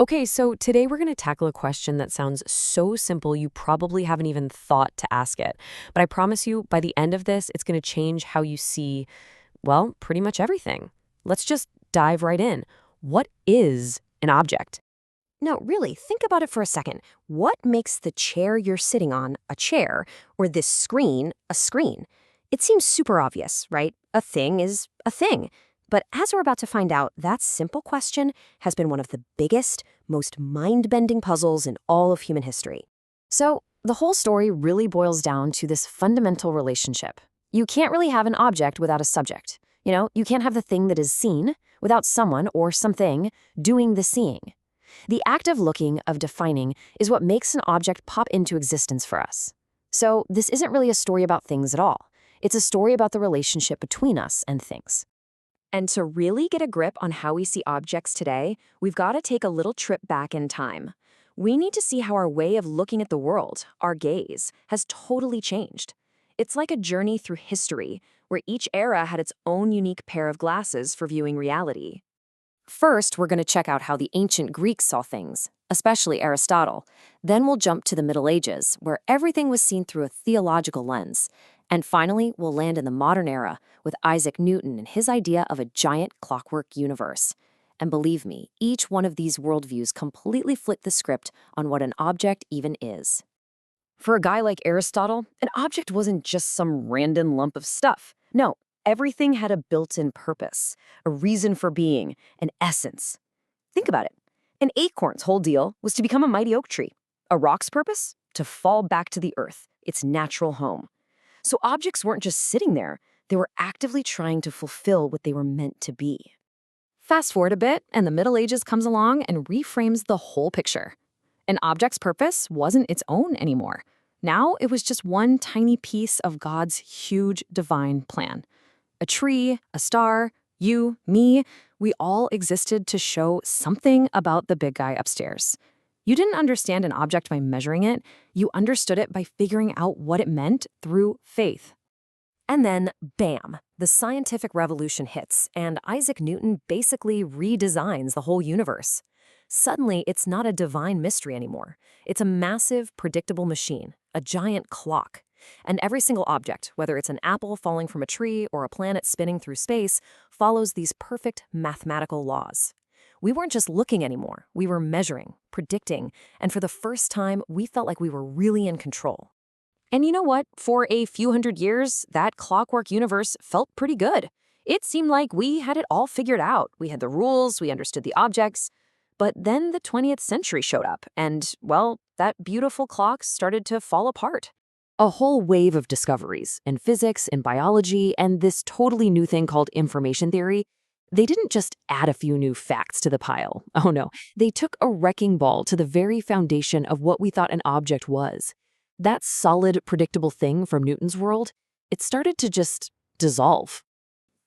Okay, so today we're going to tackle a question that sounds so simple you probably haven't even thought to ask it. But I promise you, by the end of this, it's going to change how you see, well, pretty much everything. Let's just dive right in. What is an object? No, really, think about it for a second. What makes the chair you're sitting on a chair, or this screen a screen? It seems super obvious, right? A thing is a thing. But as we're about to find out, that simple question has been one of the biggest, most mind-bending puzzles in all of human history. So, the whole story really boils down to this fundamental relationship. You can't really have an object without a subject. You can't have the thing that is seen without someone or something doing the seeing. The act of looking, of defining, is what makes an object pop into existence for us. So this isn't really a story about things at all. It's a story about the relationship between us and things. And to really get a grip on how we see objects today, we've got to take a little trip back in time. We need to see how our way of looking at the world, our gaze, has totally changed. It's like a journey through history, where each era had its own unique pair of glasses for viewing reality. First, we're going to check out how the ancient Greeks saw things, especially Aristotle. Then we'll jump to the Middle Ages, where everything was seen through a theological lens. And finally, we'll land in the modern era with Isaac Newton and his idea of a giant clockwork universe. And believe me, each one of these worldviews completely flipped the script on what an object even is. For a guy like Aristotle, an object wasn't just some random lump of stuff. No, everything had a built-in purpose, a reason for being, an essence. Think about it. An acorn's whole deal was to become a mighty oak tree. A rock's purpose? To fall back to the earth, its natural home. So objects weren't just sitting there, they were actively trying to fulfill what they were meant to be. Fast forward a bit, and the Middle Ages comes along and reframes the whole picture. An object's purpose wasn't its own anymore. Now it was just one tiny piece of God's huge divine plan. A tree, a star, you, me, we all existed to show something about the big guy upstairs. You didn't understand an object by measuring it, you understood it by figuring out what it meant through faith. And then, bam, the scientific revolution hits, and Isaac Newton basically redesigns the whole universe. Suddenly, it's not a divine mystery anymore. It's a massive, predictable machine, a giant clock. And every single object, whether it's an apple falling from a tree or a planet spinning through space, follows these perfect mathematical laws. We weren't just looking anymore, we were measuring, predicting, and for the first time, we felt like we were really in control. And you know what? For a few hundred years, that clockwork universe felt pretty good. It seemed like we had it all figured out. We had the rules, we understood the objects. But then the 20th century showed up, and, well, that beautiful clock started to fall apart. A whole wave of discoveries in physics, in biology, and this totally new thing called information theory. They didn't just add a few new facts to the pile. Oh no, they took a wrecking ball to the very foundation of what we thought an object was. That solid, predictable thing from Newton's world, it started to just dissolve.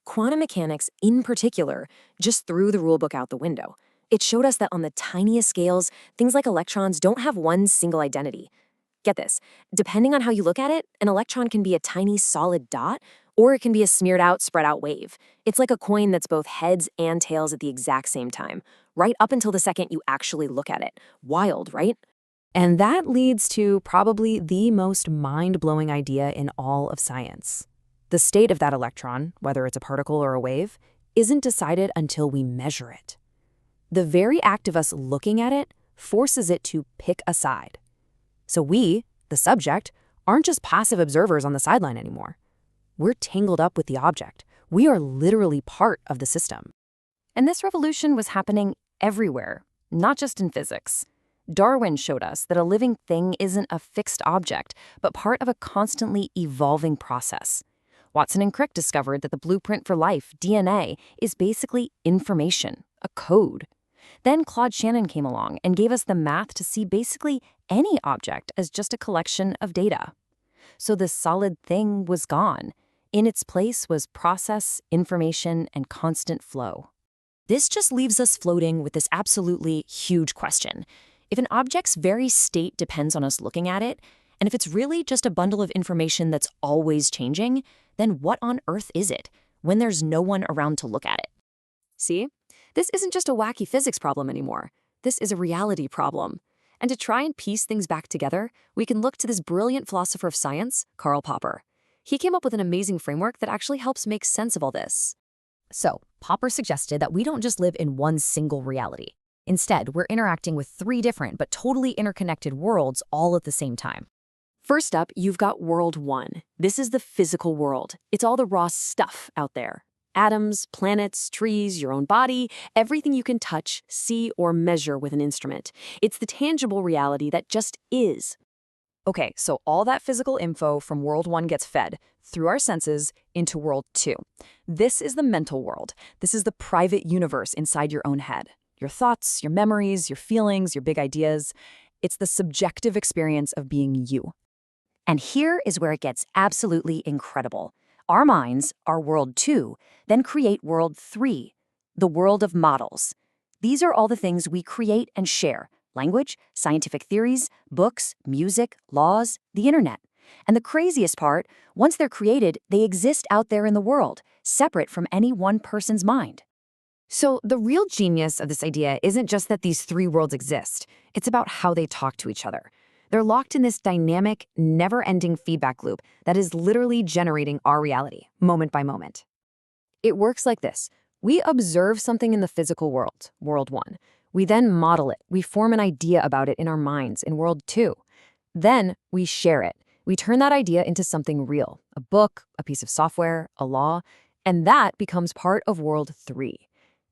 Quantum mechanics, in particular, just threw the rulebook out the window. It showed us that on the tiniest scales, things like electrons don't have one single identity. Get this, depending on how you look at it, an electron can be a tiny solid dot, or it can be a smeared out, spread out wave. It's like a coin that's both heads and tails at the exact same time, right up until the second you actually look at it. Wild, right? And that leads to probably the most mind-blowing idea in all of science. The state of that electron, whether it's a particle or a wave, isn't decided until we measure it. The very act of us looking at it forces it to pick a side. So we, the subject, aren't just passive observers on the sideline anymore. We're tangled up with the object. We are literally part of the system. And this revolution was happening everywhere, not just in physics. Darwin showed us that a living thing isn't a fixed object, but part of a constantly evolving process. Watson and Crick discovered that the blueprint for life, DNA, is basically information, a code. Then Claude Shannon came along and gave us the math to see basically any object as just a collection of data. So the solid thing was gone. In its place was process, information, and constant flow. This just leaves us floating with this absolutely huge question. If an object's very state depends on us looking at it, and if it's really just a bundle of information that's always changing, then what on earth is it when there's no one around to look at it? See? This isn't just a wacky physics problem anymore. this is a reality problem. And to try and piece things back together, we can look to this brilliant philosopher of science, Karl Popper. He came up with an amazing framework that actually helps make sense of all this. So, Popper suggested that we don't just live in one single reality. Instead, we're interacting with three different but totally interconnected worlds all at the same time. First up, you've got World 1. This is the physical world. It's all the raw stuff out there. Atoms, planets, trees, your own body, everything you can touch, see, or measure with an instrument. It's the tangible reality that just is. Okay, so all that physical info from World 1 gets fed, through our senses, into World 2. This is the mental world. This is the private universe inside your own head. Your thoughts, your memories, your feelings, your big ideas. It's the subjective experience of being you. And here is where it gets absolutely incredible. Our minds, our World 2, then create World 3, the world of models. These are all the things we create and share: language, scientific theories, books, music, laws, the internet. And the craziest part, once they're created, they exist out there in the world, separate from any one person's mind. So the real genius of this idea isn't just that these three worlds exist. It's about how they talk to each other. They're locked in this dynamic, never-ending feedback loop that is literally generating our reality, moment by moment. It works like this. We observe something in the physical world, World 1. We then model it. We form an idea about it in our minds in World 2. Then we share it. We turn that idea into something real, a book, a piece of software, a law, and that becomes part of World 3.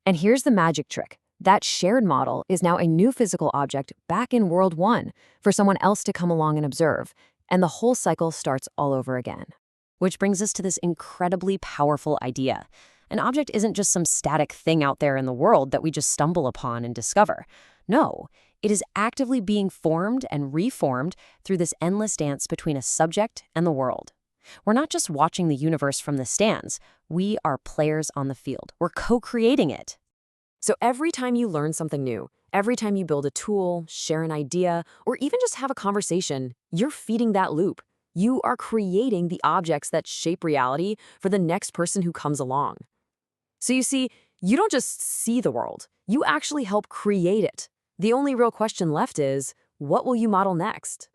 And here's the magic trick. That shared model is now a new physical object back in World 1 for someone else to come along and observe, and the whole cycle starts all over again. Which brings us to this incredibly powerful idea. An object isn't just some static thing out there in the world that we just stumble upon and discover. No, it is actively being formed and reformed through this endless dance between a subject and the world. We're not just watching the universe from the stands. We are players on the field. We're co-creating it. So every time you learn something new, every time you build a tool, share an idea, or even just have a conversation, you're feeding that loop. You are creating the objects that shape reality for the next person who comes along. So you see, you don't just see the world, you actually help create it. The only real question left is, what will you model next?